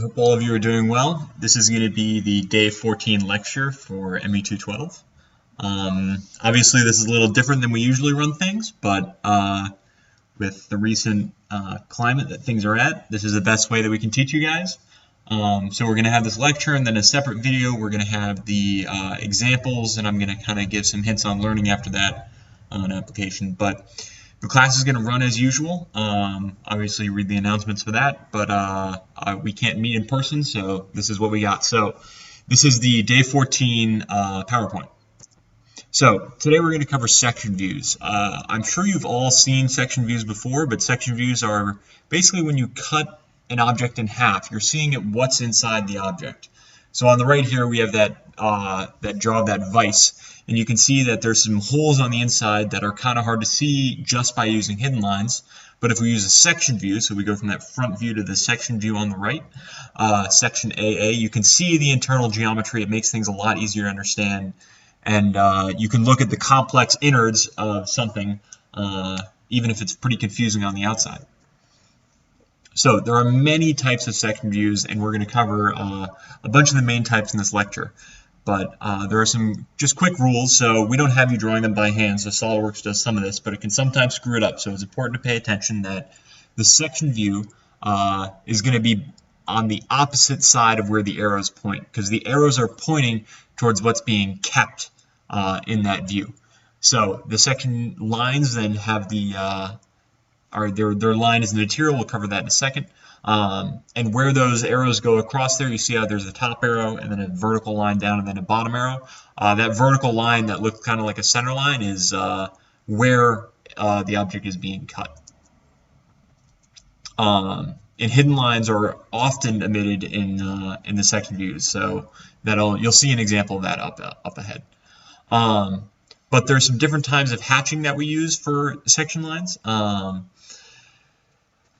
hope all of you are doing well. This is going to be the day 14 lecture for ME-212. Obviously, this is a little different than we usually run things, but with the recent climate that things are at, this is the best way that we can teach you guys. So we're going to have this lecture, and then a separate video, we're going to have the examples, and I'm going to kind of give some hints on learning after that on application. But the class is going to run as usual. Obviously, read the announcements for that, but we can't meet in person, so this is what we got. So this is the day 14 PowerPoint. So today we're going to cover section views. I'm sure you've all seen section views before, but section views are basically when you cut an object in half, you're seeing what's inside the object. So on the right here, we have that draw of that vise. And you can see that there's some holes on the inside that are kind of hard to see just by using hidden lines. But if we use a section view, so we go from that front view to the section view on the right, section AA, you can see the internal geometry. It makes things a lot easier to understand. And you can look at the complex innards of something, even if it's pretty confusing on the outside. So there are many types of section views, and we're going to cover a bunch of the main types in this lecture. But there are some just quick rules, so we don't have you drawing them by hand, so SOLIDWORKS does some of this, but it can sometimes screw it up. So it's important to pay attention that the section view is going to be on the opposite side of where the arrows point, because the arrows are pointing towards what's being kept in that view. So the section lines then have their line is the material. We'll cover that in a second. And where those arrows go across there, you see how there's a top arrow and then a vertical line down and then a bottom arrow. That vertical line that looks kind of like a center line is where the object is being cut. And hidden lines are often omitted in the section views, so you'll see an example of that up ahead. But there's some different types of hatching that we use for section lines.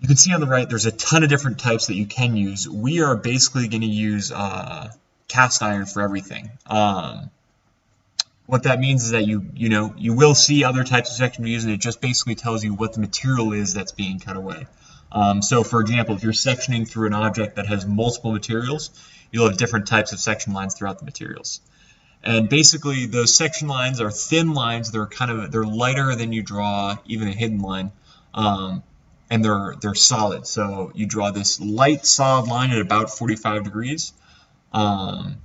You can see on the right, there's a ton of different types that you can use. We are basically going to use cast iron for everything. What that means is that you will see other types of section views, and it just basically tells you what the material is that's being cut away. So, for example, if you're sectioning through an object that has multiple materials, you'll have different types of section lines throughout the materials. And basically, those section lines are thin lines. They're lighter than you draw even a hidden line. And they're solid. So you draw this light solid line at about 45 degrees. And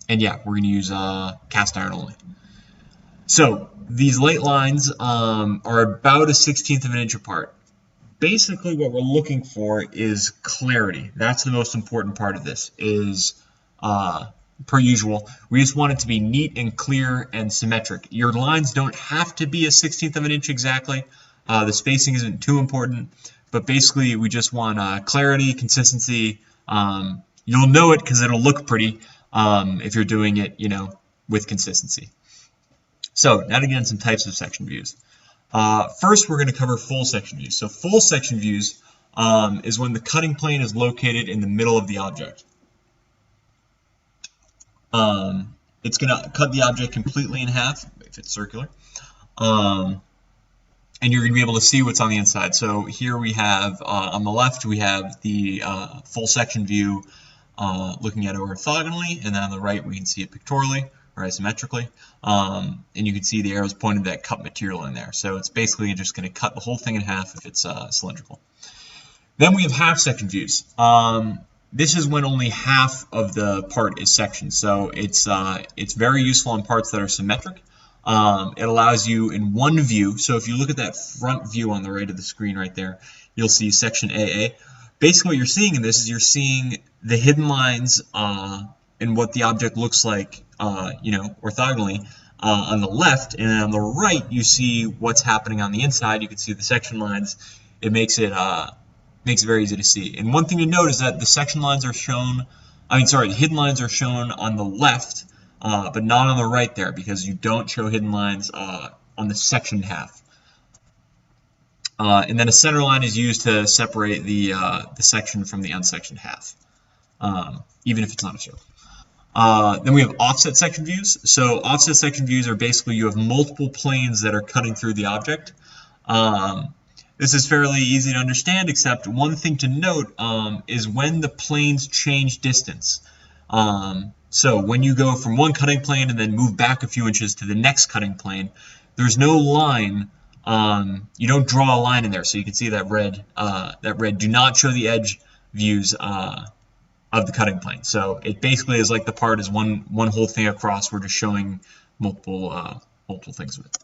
yeah, we're going to use cast iron only. So these light lines are about 1/16 of an inch apart. Basically what we're looking for is clarity. That's the most important part of this is, per usual, we just want it to be neat and clear and symmetric. Your lines don't have to be 1/16 of an inch exactly. The spacing isn't too important, but basically we just want clarity, consistency. You'll know it because it'll look pretty if you're doing it, with consistency. So now to get into some types of section views. First, we're going to cover full section views. So full section views is when the cutting plane is located in the middle of the object. It's going to cut the object completely in half if it's circular. And you're going to be able to see what's on the inside. So here we have, on the left, we have the full section view looking at it orthogonally, and then on the right, we can see it pictorially or isometrically. And you can see the arrows pointing to that cut material in there. So it's basically just going to cut the whole thing in half if it's cylindrical. Then we have half section views. This is when only half of the part is sectioned. So it's very useful on parts that are symmetric. It allows you in one view, so if you look at that front view on the right of the screen right there, you'll see section AA. Basically what you're seeing in this is you're seeing the hidden lines and what the object looks like, orthogonally on the left, and then on the right you see what's happening on the inside. You can see the section lines. It makes it very easy to see. And one thing to note is that the section lines are shown, the hidden lines are shown on the left, but not on the right there, because you don't show hidden lines on the sectioned half. And then a center line is used to separate the section from the unsectioned half, even if it's not a circle. Then we have offset section views. So offset section views are basically you have multiple planes that are cutting through the object. this is fairly easy to understand, except one thing to note is when the planes change distance. So when you go from one cutting plane and then move back a few inches to the next cutting plane, there's no line. You don't draw a line in there, so you can see that red. Do not show the edge views of the cutting plane. So it basically is like the part is one whole thing across. We're just showing multiple things of it.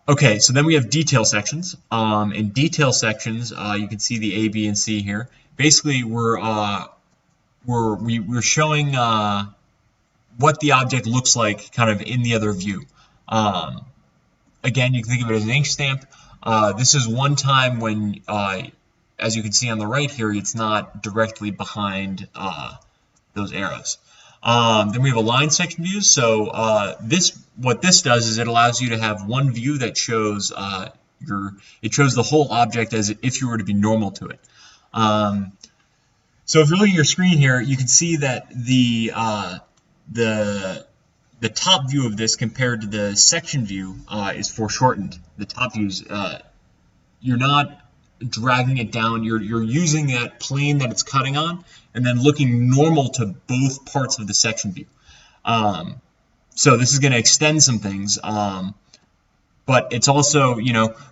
Okay, so then we have detail sections. In detail sections, you can see the A, B, and C here. Basically, we're showing what the object looks like kind of in the other view. Again, you can think of it as an ink stamp. This is one time when, as you can see on the right here, it's not directly behind those arrows. Then we have align section views. So what this does is it allows you to have one view that shows it shows the whole object as if you were to be normal to it. So if you're looking at your screen here, you can see that the top view of this compared to the section view is foreshortened. The top views, you're not dragging it down. You're using that plane that it's cutting on and then looking normal to both parts of the section view. So this is going to extend some things, but it's also,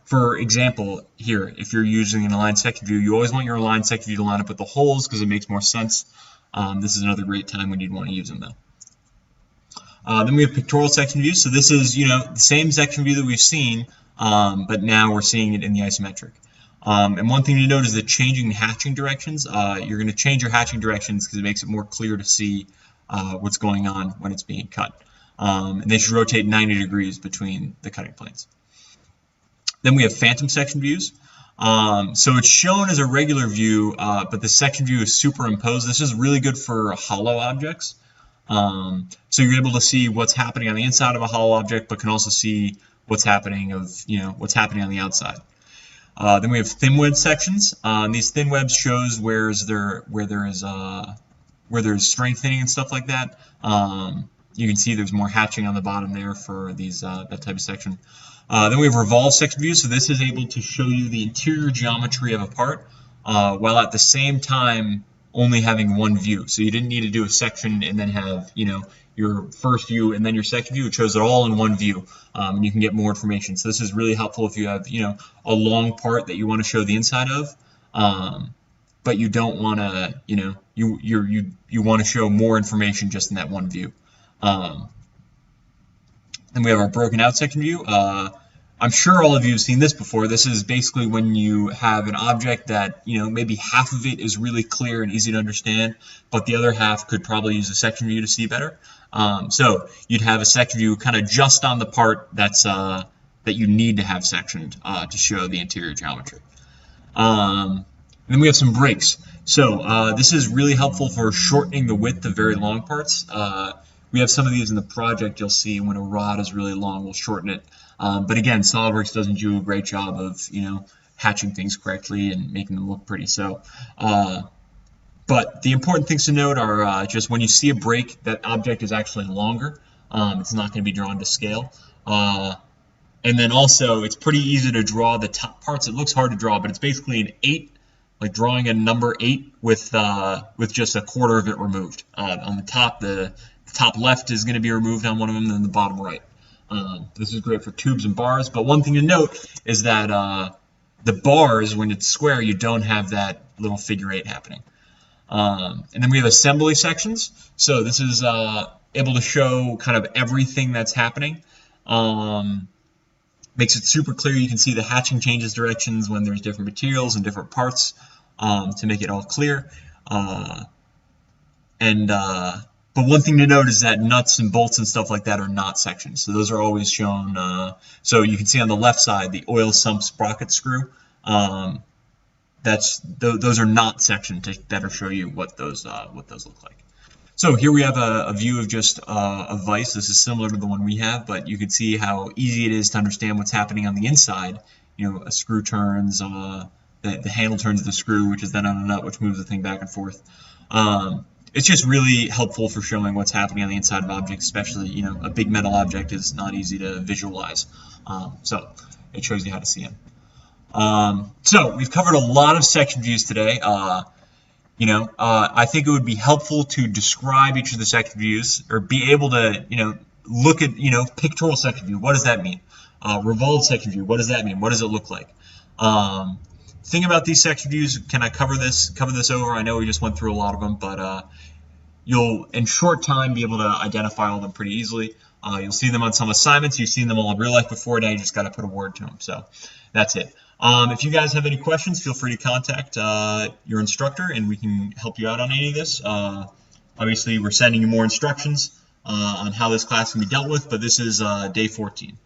for example, here, if you're using an aligned section view, you always want your aligned section view to line up with the holes because it makes more sense. This is another great time when you'd want to use them, though. Then we have pictorial section views. So this is, the same section view that we've seen, but now we're seeing it in the isometric. And one thing to note is that changing hatching directions. You're going to change your hatching directions because it makes it more clear to see what's going on when it's being cut. And they should rotate 90 degrees between the cutting planes. Then we have phantom section views. So it's shown as a regular view, but the section view is superimposed. This is really good for hollow objects. So you're able to see what's happening on the inside of a hollow object, but can also see what's happening on the outside. Then we have thin web sections. These thin webs shows where there's strengthening and stuff like that. You can see there's more hatching on the bottom there for these that type of section. Then we have revolve section views. So this is able to show you the interior geometry of a part, while at the same time only having one view. So you didn't need to do a section and then have your first view and then your second view. It shows it all in one view, and you can get more information. So this is really helpful if you have a long part that you want to show the inside of, but you don't want to you want to show more information just in that one view. Then we have our broken out section view. I'm sure all of you have seen this before. This is basically when you have an object that, maybe half of it is really clear and easy to understand, but the other half could probably use a section view to see better. So you'd have a section view kind of just on the part that's that you need to have sectioned to show the interior geometry. And then we have some breaks. So this is really helpful for shortening the width of very long parts. We have some of these in the project. You'll see when a rod is really long, we'll shorten it. But again, SolidWorks doesn't do a great job of, hatching things correctly and making them look pretty. So, but the important things to note are just when you see a break, that object is actually longer. It's not going to be drawn to scale. And then also, it's pretty easy to draw the top parts. It looks hard to draw, but it's basically an 8, like drawing a number 8 with just a quarter of it removed. On the top, the top left is going to be removed on one of them, and then the bottom right. This is great for tubes and bars, but one thing to note is that the bars, when it's square, you don't have that little figure 8 happening. And then we have assembly sections. So this is able to show kind of everything that's happening. Makes it super clear. You can see the hatching changes directions when there's different materials and different parts to make it all clear. But one thing to note is that nuts and bolts and stuff like that are not sectioned. So those are always shown. So you can see on the left side the oil sump sprocket screw. Those are not sectioned to better show you what those look like. So here we have a view of just a vise. This is similar to the one we have, but you can see how easy it is to understand what's happening on the inside. A screw turns, the handle turns the screw, which is then on a nut, which moves the thing back and forth. it's just really helpful for showing what's happening on the inside of objects, especially, a big metal object is not easy to visualize. So it shows you how to see them. So we've covered a lot of section views today. I think it would be helpful to describe each of the section views, or be able to, look at, pictorial section view. What does that mean? Revolved section view. What does that mean? What does it look like? Thing about these section views, can I cover this over? I know we just went through a lot of them, but you'll, in short time, be able to identify all of them pretty easily. You'll see them on some assignments. You've seen them all in real life before. Now you just got to put a word to them. So that's it. If you guys have any questions, feel free to contact your instructor, and we can help you out on any of this. Obviously, we're sending you more instructions on how this class can be dealt with, but this is day 14.